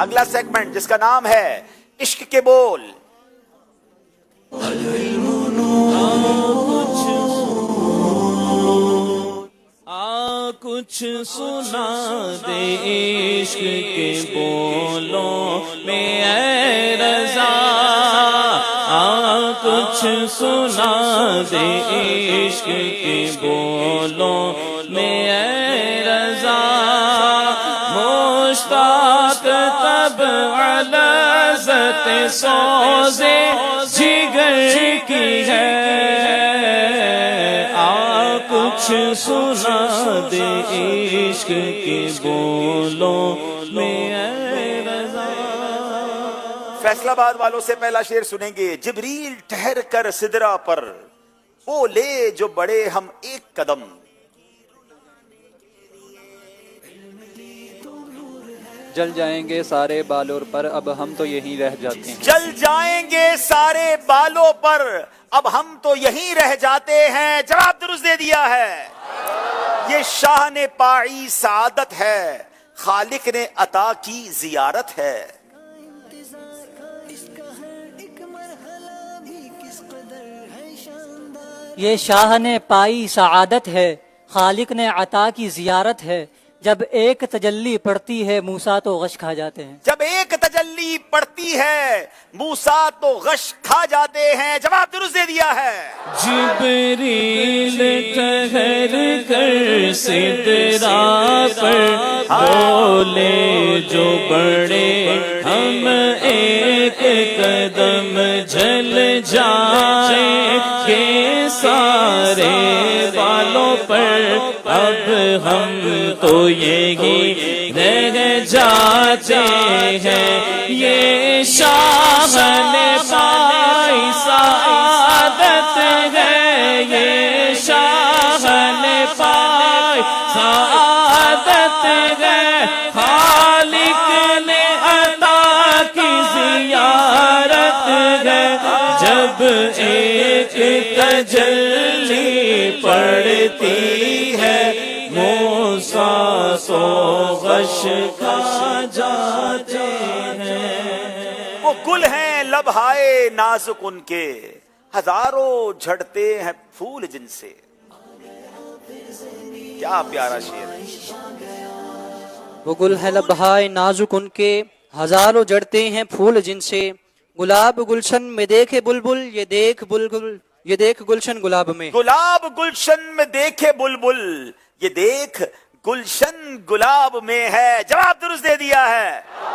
اگلا سیگمنٹ جس کا نام ہے عشق کے بول. کچھ سنا دے عشق کے بولوں میں اے رضا، کچھ سنا دے عشق کے بولوں میں اے رضا، مشتاق تب لذت سوزے جگر کی ہے، کچھ سنا دے عشق کے بولوں میں اے رضا. فیصل آباد والوں سے پہلا شعر سنیں گے. جبریل ٹھہر کر سدرا پر، وہ لے جو بڑے ہم ایک قدم. جل جائیں گے سارے بالوں پر، اب ہم تو یہیں رہ جاتے ہیں. جل جائیں گے سارے بالوں پر، اب ہم تو یہیں رہ جاتے ہیں. جواب درست دے دیا ہے. یہ شاہ نے پائی سعادت ہے، خالق نے عطا کی زیارت ہے. یہ شاہ نے پائی سعادت ہے، خالق نے عطا کی زیارت ہے. جب ایک تجلی پڑتی ہے موسیٰ تو غش کھا جاتے ہیں. جب ایک تجلی پڑتی ہے موسیٰ تو غش کھا جاتے ہیں. جواب درست دے دیا ہے. جبریل ٹھہر کر سدرا پر، بولے جو بڑے ہم ایک قدم جل جائیں گے سارے بالوں پر، اب ہم تو یہی رہ جاتے ہیں. یہ شاہ نے پائی سعادت ہے، یہ شاہ نے پائی سعادت ہے، خالق نے عطا کی زیارت ہے. جب ایک تجلی پڑتی ہے موسیٰ سو غش کھا جاتے ہیں. وہ گل ہیں لبہائے نازک ان کے، ہزاروں جھڑتے ہیں پھول جن سے. کیا پیارا شعر. وہ گل ہے لبہائے نازک ان کے، ہزاروں جڑتے ہیں پھول جن سے. گلاب گلشن میں دیکھے بلبل، یہ دیکھ بلبل، یہ دیکھ گلشن گلاب میں. گلاب گلشن میں دیکھے بلبل، یہ دیکھ گلشن گلاب میں ہے. جواب درست دے دیا ہے.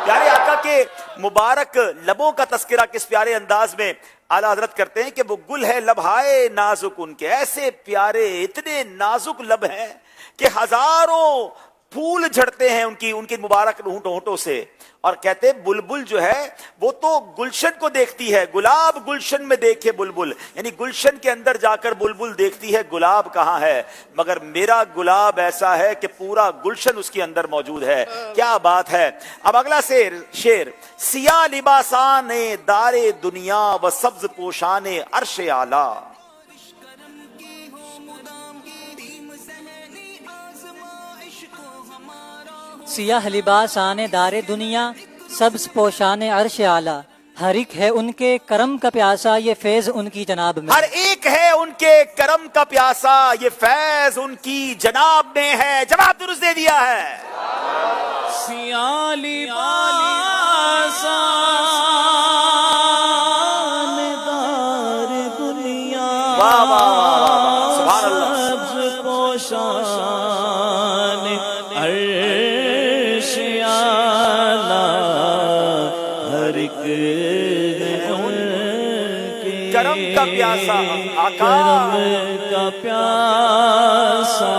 پیارے آقا کے مبارک لبوں کا تذکرہ کس پیارے انداز میں اعلیٰ حضرت کرتے ہیں کہ وہ گل ہے لبہائے نازک ان کے. ایسے پیارے اتنے نازک لب ہیں کہ ہزاروں پھول جھڑتے ہیں ان کی مبارک ہونٹوں سے. اور کہتے ہیں بلبل جو ہے وہ تو گلشن کو دیکھتی ہے. گلاب گلشن میں دیکھے بلبل، یعنی گلشن کے اندر جا کر بلبل دیکھتی ہے گلاب کہاں ہے، مگر میرا گلاب ایسا ہے کہ پورا گلشن اس کے اندر موجود ہے. کیا بات ہے. اب اگلا شعر. سیاہ لباسان دار دنیا و سبز پوشان عرش اعلی. سیاہ لباس آنے دار دنیا، سبز پوشان عرش اعلیٰ. ہر ایک ہے ان کے کرم کا پیاسا، یہ فیض ان کی جناب میں. ہر ایک ہے ان کے کرم کا پیاسا، یہ فیض ان کی جناب میں ہے. جواب درست دے دیا ہے. سیاہ لباس آنے دار دنیا، واہ واہ واہ، سبحان اللہ. سبز پوشان عرش اعلیٰ، ہر ایک کرم کا پیاسا آقا، کرم کا پیاسا،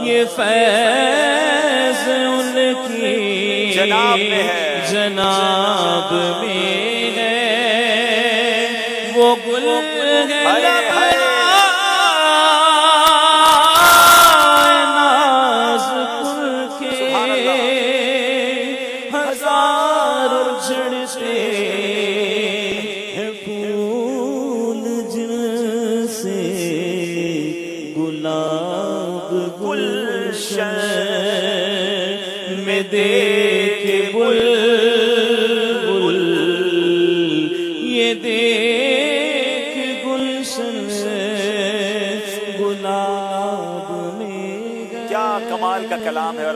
یہ فیض ان کی جناب میں ہے، جناب میں ہے. وہ گل ہے گلشن میں دیکھ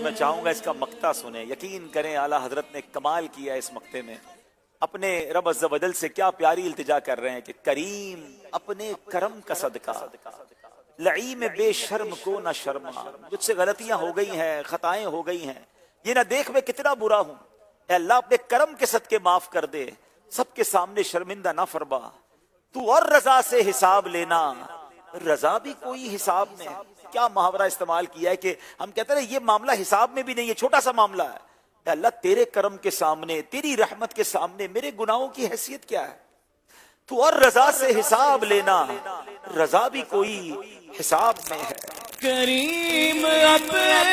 میں چاہوں گا اس کا مقطع سنیں. یقین کریں اعلیٰ حضرت نے کمال کیا اس مقطع میں. اپنے رب عز و جل سے کیا پیاری التجا کر رہے ہیں کہ کریم اپنے کرم کا صدقہ لعیم بے شرم کو نہ شرما. مجھ سے غلطیاں ہو گئی ہیں، خطائیں ہو گئی ہیں، یہ نہ دیکھ میں کتنا برا ہوں. اے اللہ اپنے کرم کے صدقے معاف کر دے، سب کے سامنے شرمندہ نہ فرما. تو اور رضا سے حساب لینا، رضا بھی کوئی حساب میں ہے. کیا محاورہ استعمال کیا ہے کہ ہم کہتے ہیں یہ معاملہ حساب میں بھی نہیں، یہ چھوٹا سا معاملہ ہے. اے اللہ تیرے کرم کے سامنے، تیری رحمت کے سامنے میرے گناہوں کی حیثیت کیا ہے؟ تو اور رضا سے حساب لینا، رضا بھی کوئی حساب میں ہے. کریم اپنے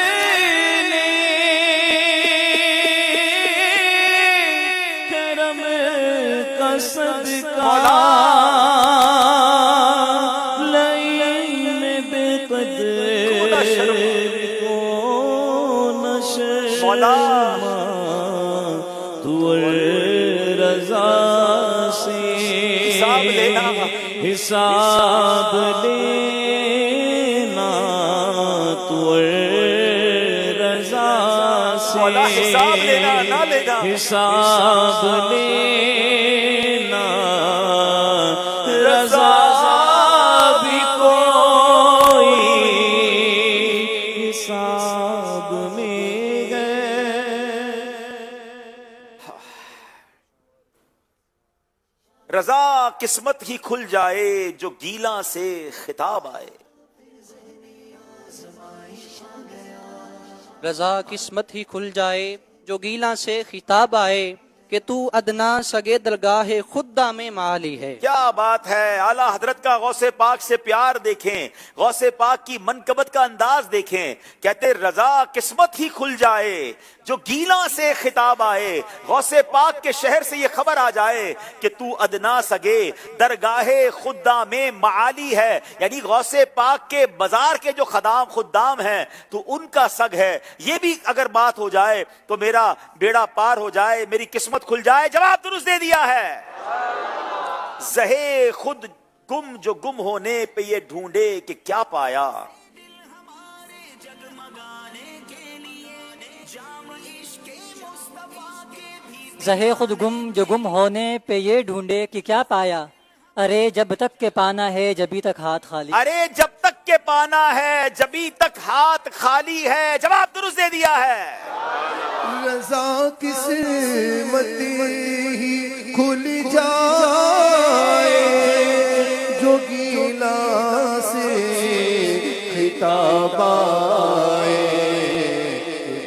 کرم کا صدقہ لعین بے قدر کو نہ شرما. تو رضا سے حساب لینا، حساب لینا، تو رضا سے مولا حساب لینا نہ لینا، حساب لینا، رضا بھی کوئی حساب میں ہے. رضا قسمت ہی کھل جائے جو گیلا سے خطاب آئے. رضا قسمت ہی کھل جائے جو گیلا سے خطاب آئے کہ تو ادنا سگے درگاہ خدا میں معالی ہے. کیا بات ہے. اعلیٰ حضرت کا غوث پاک سے پیار دیکھیں، غوث پاک کی منقبت کا انداز دیکھیں. کہتے رضا قسمت ہی کھل جائے جو گیلا سے خطاب آئے. غوث پاک کے شہر سے یہ خبر آ جائے کہ تو ادنا سگے درگاہ خدا میں معالی ہے، یعنی غوث پاک کے بازار کے جو خدام ہیں تو ان کا سگ ہے. یہ بھی اگر بات ہو جائے تو میرا بیڑا پار ہو جائے، میری قسمت کھل جائے. جواب درست دے دیا ہے. زہے خود گم جو گم ہونے پہ یہ ڈھونڈے کہ کیا پایا. زہے خود گم جو گم ہونے پہ یہ ڈھونڈے کہ کیا پایا. ارے جب تک کہ پانا ہے جبھی تک ہاتھ خالی. ارے جب تک کہ پانا ہے جبھی تک ہاتھ خالی ہے. جواب درست دے دیا ہے. رضا قسمت ہی کھل جائے جو گیلا سے خطاب آئے.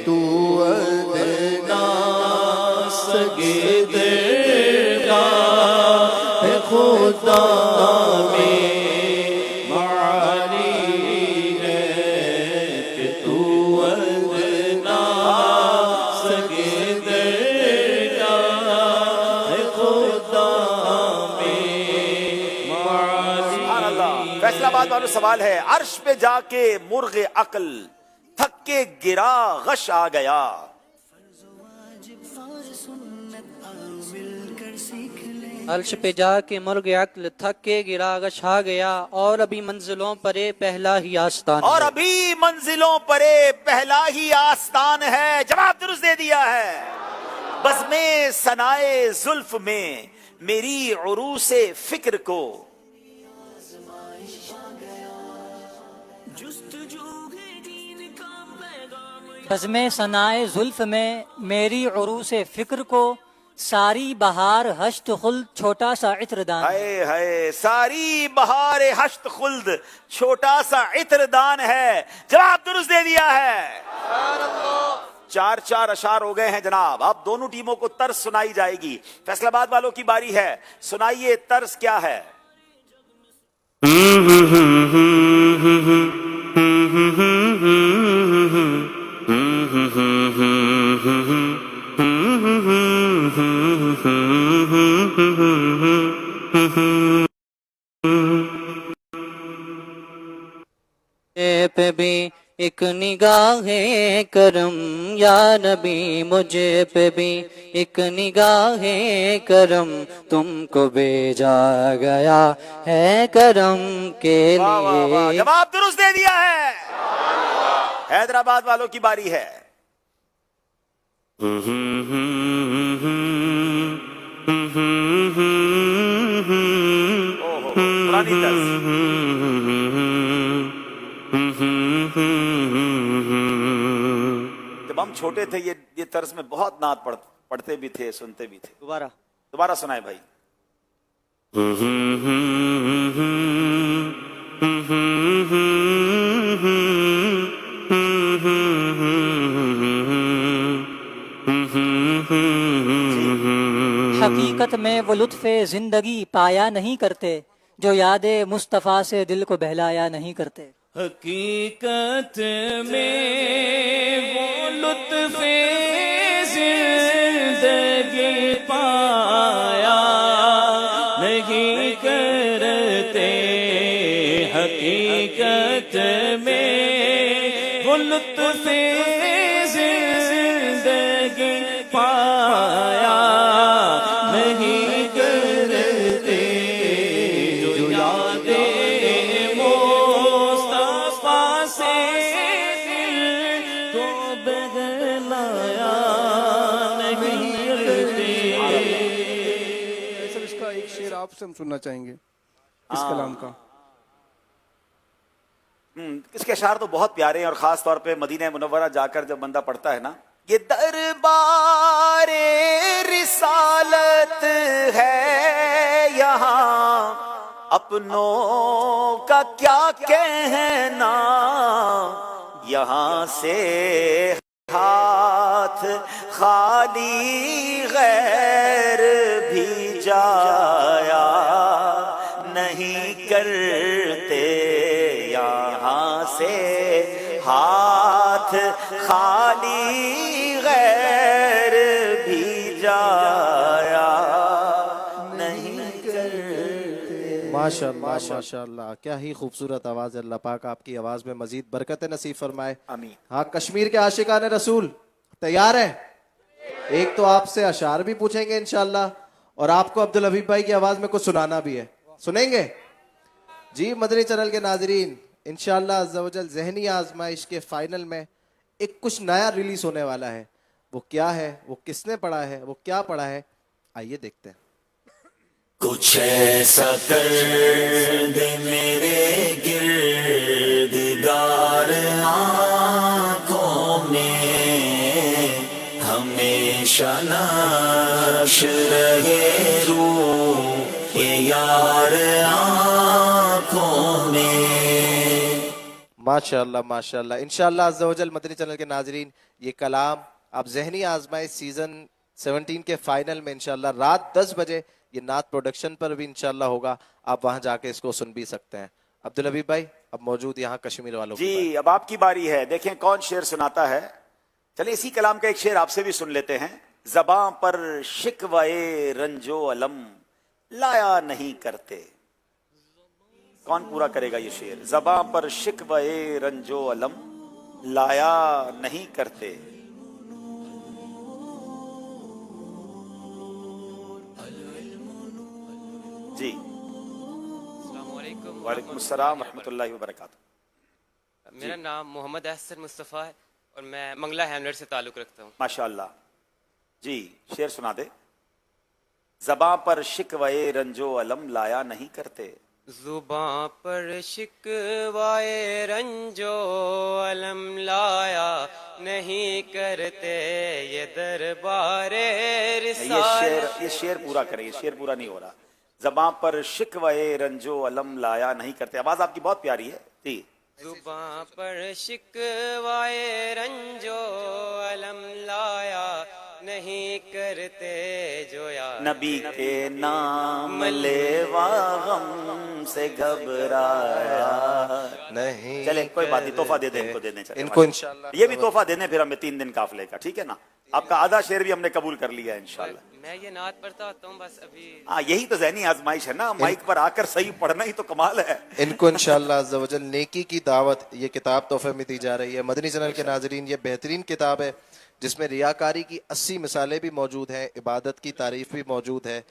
تو ادنا سگے درگاہ خدا میں معالی ہے کہ تو ادنا سگے درگاہ خدا میں معالی. سبحان اللہ. فیصلہ آباد والوں سوال ہے. عرش پہ جا کے مرغ عقل تھک کے گرا غش آ گیا. عرش پہ جا کے مرغ عقل تھک کے گرا غش آ گیا. اور ابھی منزلوں پرے پہلا ہی آستان اور ہے. ابھی منزلوں پرے پہلا ہی آستان ہے. جواب درست دے دیا ہے. بزم ثنائے زلف میں میری عروس فکر کو بزم ثنائے زلف میں میری عروس فکر کو ساری بہار ہشت خلد چھوٹا سا عطر دان. ہائے ہائے ساری بہار ہشت خلد چھوٹا سا عطر دان ہے. جواب درست دے دیا ہے. 4 اشعار ہو گئے ہیں جناب. اب دونوں ٹیموں کو طرز سنائی جائے گی. فیصل آباد والوں کی باری ہے. سنائیے طرز کیا ہے. پہ بھی ایک نگاہ کرم یا نبی، مجھے پہ بھی ایک نگاہ کرم، تم کو بھیجا گیا ہے کرم کے واہ واہ واہ. لیے. جواب درست دے دیا ہے. حیدرآباد والوں کی باری ہے. ओहो, पुरानी तर्ज। जब हम छोटे थे ये तर्ज में बहुत नात पढ़ते भी थे, सुनते भी थे। दोबारा सुनाए भाई। हकीकत में वो लुत्फ़े जिंदगी पाया नहीं करते जो यादे मुस्तफ़ा से दिल को बहलाया नहीं करते। हकीकत में वो लुत्फ़े जिंदगी पाया नहीं करते। हकीकत में वो लुत्फ़े जिंदगी पाया नहीं करते जो यादें मुस्तफ़ा से दिल को बदलाया नहीं करते। सर इसका एक शेर आपसे हम सुनना चाहेंगे इस कलाम का। इसके अशार तो बहुत प्यारे हैं और खास तौर पे मदीना मुनव्वरा जाकर जब बंदा पढ़ता है ना, ये दरबारे रिसालत है यहाँ, अपनों का क्या कहना, यहाँ से हाथ खाली गैर भी जाया नहीं करते। यहाँ से हाथ खाली गैर भी जाया नहीं करते। माशाअल्लाह माशाअल्लाह, क्या ही खूबसूरत आवाज़। अल्लाह पाक आपकी आवाज़ में मजीद बरकत नसीब फरमाए। आमीन। हाँ, कश्मीर के आशिकान रसूल तैयार हैं? एक तो आपसे अशार भी पूछेंगे इंशाअल्लाह और आपको अब्दुल हबीब भाई की आवाज़ में कुछ सुनाना भी है। सुनेंगे जी? मदनी चैनल के नाजरीन, इंशाअल्लाह अज़्ज़ा वजल ज़हनी आजमाइश के फाइनल में एक कुछ नया रिलीज होने वाला है। वो क्या है, वो किसने पढ़ा है, वो क्या पढ़ा है, आइए देखते हैं। कुछ ऐसा कर दे मेरे गिरदगार आँखों में, हमेशा नक्श रहे रूह ये यार आँखों में। माशाअल्लाह माशाअल्लाह। इंशाअल्लाह अज़्ज़ा वजल मदनी चैनल के नाजरीन, ये कलाम आप ज़हनी आजमाइश सीज़न 17 के फाइनल में इंशाअल्लाह रात 10 बजे ये नात प्रोडक्शन पर भी इंशाअल्लाह होगा। आप वहां जाके इसको सुन भी सकते हैं। अब्दुल हबीब भाई अब मौजूद यहाँ कश्मीर वालों जी, अब आपकी बारी है। देखें कौन शेर सुनाता है। चलिए इसी कलाम का एक शेर आपसे भी सुन लेते हैं। ज़बां पर शिकवाए रंजो अलम लाया नहीं करते। कौन पूरा करेगा ये शेर? ज़बां पर शिकवाए रंजो अलम लाया नहीं करते। जी, वालेकुम अस्सलाम रहमतुल्लाहि व बरकातहू। मेरा नाम मोहम्मद अहसन मुस्तफ़ा है और मैं मंगला हैमलेट से ताल्लुक़ रखता हूँ। माशाअल्लाह। जी, शेर सुना दे। ज़बां पर शिकवाए रंजो अलम लाया नहीं करते। ज़ुबां पर शिकवाए रंजो अलम लाया नहीं करते, ये दरबारे रिसालत। ये शेर पूरा करें, ये शेर पूरा नहीं हो रहा। ज़बां पर शिकवाए रंजो अलम लाया नहीं करते। आवाज आपकी बहुत प्यारी है। जी, ज़ुबां पर शिकवाए रंजो अलम लाया नहीं करते, जो यार नबी के नाम लेवा गम से घबराया नहीं। चले कोई बात नहीं, तोहफा दे दे इनको, देने चले इनको इंशाअल्लाह ये भी तोहफा देने फिर हमें 3 दिन काफले का, ठीक है ना। आपका आधा शेर भी हमने कबूल कर लिया है इंशाअल्लाह। मैं ये नात पढ़ता होता हूँ बस अभी। हाँ, यही तो ज़हनी आजमाइश है ना, माइक पर आकर सही पढ़ना ही तो कमाल है। इनको इंशाअल्लाह अज़्ज़ा वजल नेकी की दावत ये किताब तोहफे में दी जा रही है। मदनी चैनल के नाजरीन, ये बेहतरीन किताब है जिसमें रियाकारी की 80 मिसालें भी मौजूद हैं, इबादत की तारीफ भी मौजूद है,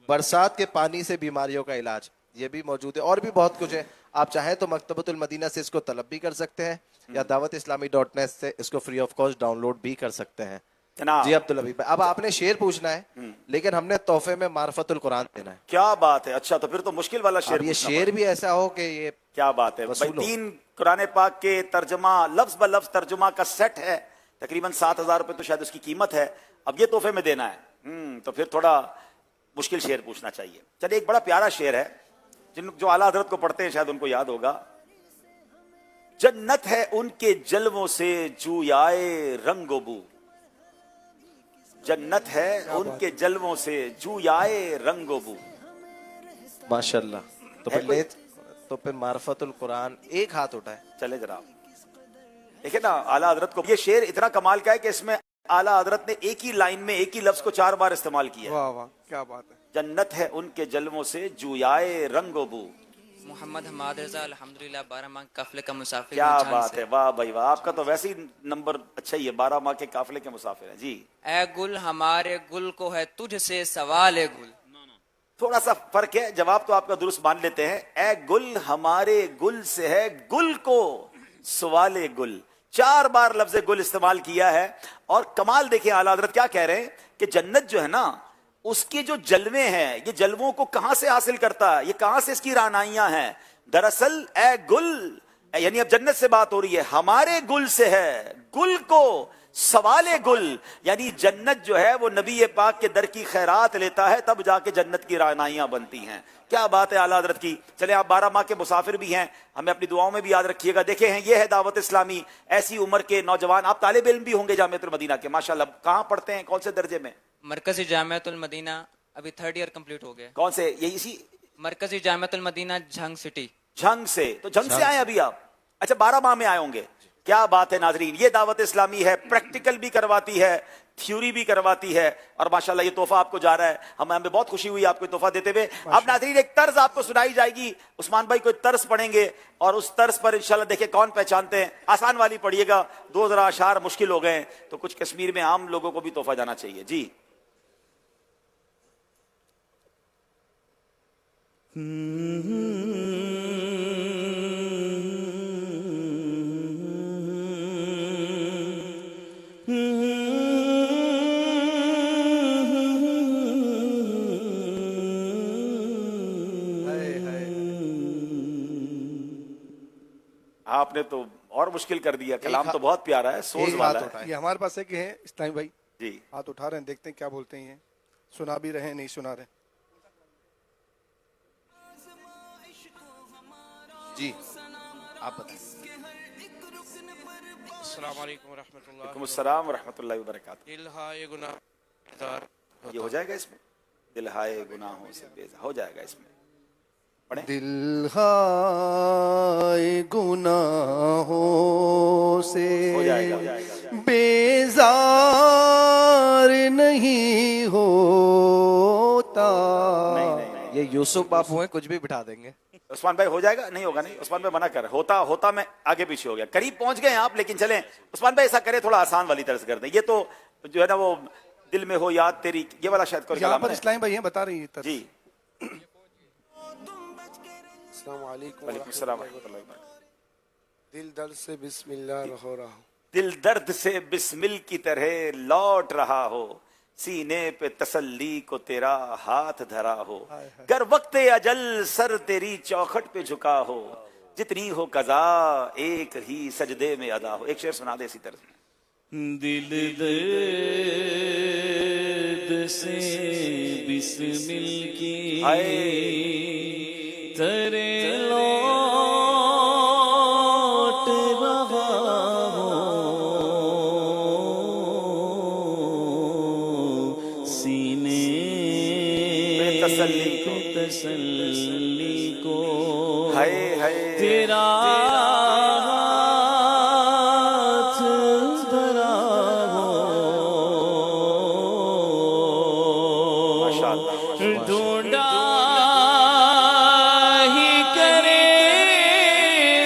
बरसात के पानी से बीमारियों का इलाज ये भी मौजूद है, और भी बहुत कुछ है। आप चाहें तो मकतबतुल मदीना से इसको तलब भी कर सकते हैं या दावत इस्लामी .net से इसको फ्री ऑफ कॉस्ट डाउनलोड भी कर सकते हैं। जनाब। जी अब्दुल हबीब भाई, अब आपने शेर पूछना है, लेकिन हमने तोहफे में मार्फतुल कुरान देना है। क्या बात है, अच्छा तो फिर तो मुश्किल वाला शेर अब ये पूछना शेर भी ऐसा हो कि ये क्या बात है भाई। वसूल हो। 3 कुरान पाक के तर्जमा, लफ्ज ब लफ्ज तर्जुमा का सेट है, तकरीबन 7,000 रुपए तो शायद उसकी कीमत है। अब ये तोहफे में देना है, तो फिर थोड़ा मुश्किल शेर पूछना चाहिए। चलिए एक बड़ा प्यारा शेर है, जो आला हजरत को पढ़ते हैं शायद उनको याद होगा। जन्नत है उनके जलवों से जूयाए रंगोबू, जन्नत है उनके जलवों से जूयाए रंगोबू। माशाल्लाह। तो फिर मार्फतुल कुरान एक हाथ उठाए। चले जरा देखिए ना, आला हजरत को ये शेर इतना कमाल का है कि इसमें आला हजरत ने एक ही लाइन में एक ही लफ्ज को 4 बार इस्तेमाल किया। वाह वाह, क्या बात है। जन्नत है उनके जलवों से जूयाए रंगोबू। मोहम्मद हमाद रजा अल्हम्दुलिल्लाह 12 माह काफिले का मुसाफिर। क्या बात है, वाह भाई वाह, आपका तो वैसे ही नंबर अच्छा ही है, 12 माह के काफिले के मुसाफिर है जी। ए गुल हमारे गुल को है तुझसे सवाल गुल। थोड़ा सा फर्क है, जवाब तो आपका दुरुस्त मान लेते हैं। ए गुल हमारे गुल से है गुल को सवाले गुल, 4 बार लफ्ज गुल इस्तेमाल किया है। और कमाल देखिए आला हजरत क्या कह रहे हैं कि जन्नत जो है ना, उसके जो जलवे हैं, ये जलवों को कहां से हासिल करता है, ये कहां से इसकी रानाइयां हैं। दरअसल ए गुल, यानी अब जन्नत से बात हो रही है, हमारे गुल से है गुल को सवाले गुल, यानी जन्नत जो है वो नबी पाक के दर की खैरात लेता है, तब जाके जन्नत की रानाइयां बनती हैं। क्या बात है आला हजरत की। चले आप 12 माह के मुसाफिर भी हैं, हमें अपनी दुआओं में भी याद रखिएगा। देखे हैं ये है दावत इस्लामी, ऐसी उम्र के नौजवान, आप तालिब इल्म भी होंगे जामिअतुल मदीना के माशाल्लाह। कहां पढ़ते हैं, कौन से दर्जे में? मरकजी जामिअतुल मदीना, अभी 3rd ईयर कंप्लीट हो गया। कौन से? ये इसी मरकजी जामिअतुल मदीना झंग सिटी। झंग से, तो झंग से आए अभी आप? अच्छा 12 माह में आए होंगे। क्या बात है नाजरीन, ये दावत इस्लामी है, प्रैक्टिकल भी करवाती है, थ्योरी भी करवाती है, और माशाल्लाह ये तोहफा आपको जा रहा है। हमें बहुत खुशी हुई आपको तोहफा देते हुए। अब नाजरीन एक तर्ज आपको सुनाई जाएगी, उस्मान भाई कोई तर्ज पढ़ेंगे और उस तर्ज पर इंशाल्लाह देखिए कौन पहचानते हैं। आसान वाली पढ़िएगा, 2 जरा अशार मुश्किल हो गए, तो कुछ कश्मीर में आम लोगों को भी तोहफा जाना चाहिए जी। आपने तो और मुश्किल कर दिया, कलाम तो बहुत प्यारा है, सोच वाला है। ये हमारे पास एक है इस्लामी भाई जी, हाथ उठा रहे हैं, देखते हैं क्या बोलते हैं। ये सुना भी रहे हैं, नहीं सुना रहे जी, आप बताएं। अस्सलाम वालेकुम रहमतुल्लाह। वालेकुम अस्सलाम व रहमतुल्लाहि व बरकातहू। दिल हाय गुनाह, ये हो जाएगा इसमें, दिल हाय गुनाहों से बेजार हो जाएगा इसमें। पढ़ें। दिल हाय गुनाहों से हो जाएगा, हो जाएगा। बेजार नहीं होता। ये यूसुफ बापू हैं, कुछ भी बिठा देंगे। उस्मान भाई हो जाएगा? नहीं होगा, नहीं उस्मान भाई मना कर, होता मैं आगे पीछे हो गया, करीब पहुंच गए आप, लेकिन चलें उस्मान भाई ऐसा करें, थोड़ा आसान वाली तर्ज कर दें। ये तो जो है ना वो दिल में हो याद तेरी, ये वाला शायद कोई यहाँ पर इस्लामी भाई हैं, बता रही है जी। वालेकुम सलाम। दिल दर्द से बिस्मिल्लाह हो रहा हूँ, दिल दर्द से बिस्मिल की तरह लौट रहा हो, सीने पे तसल्ली को तेरा हाथ धरा हो, गर वक्ते अजल सर तेरी चौखट पे झुका हो, जितनी हो कजा एक ही सजदे में अदा हो। एक शेर सुना दे इसी तरह। दिल दर्द से बिस्मिल की तेरे लौट रहा हो, सीने तसल्ली को हाय हाय तेरा हाथ धरा हो, माशाअल्लाह। ढूंढा ही करे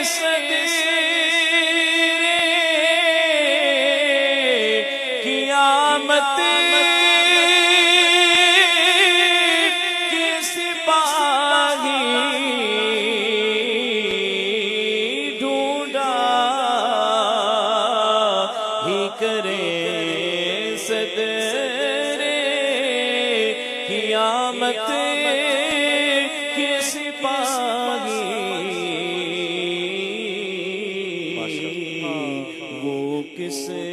सवेरे क़यामत के सिपाही, ढूंढा ही करे के सिपाही वो किसे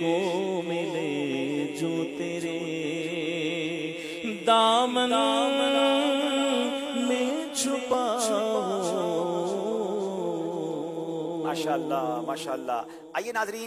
को मिले जो तेरे दामन में छुपा हो। माशाअल्लाह माशाअल्लाह। आइए नाज़रीन।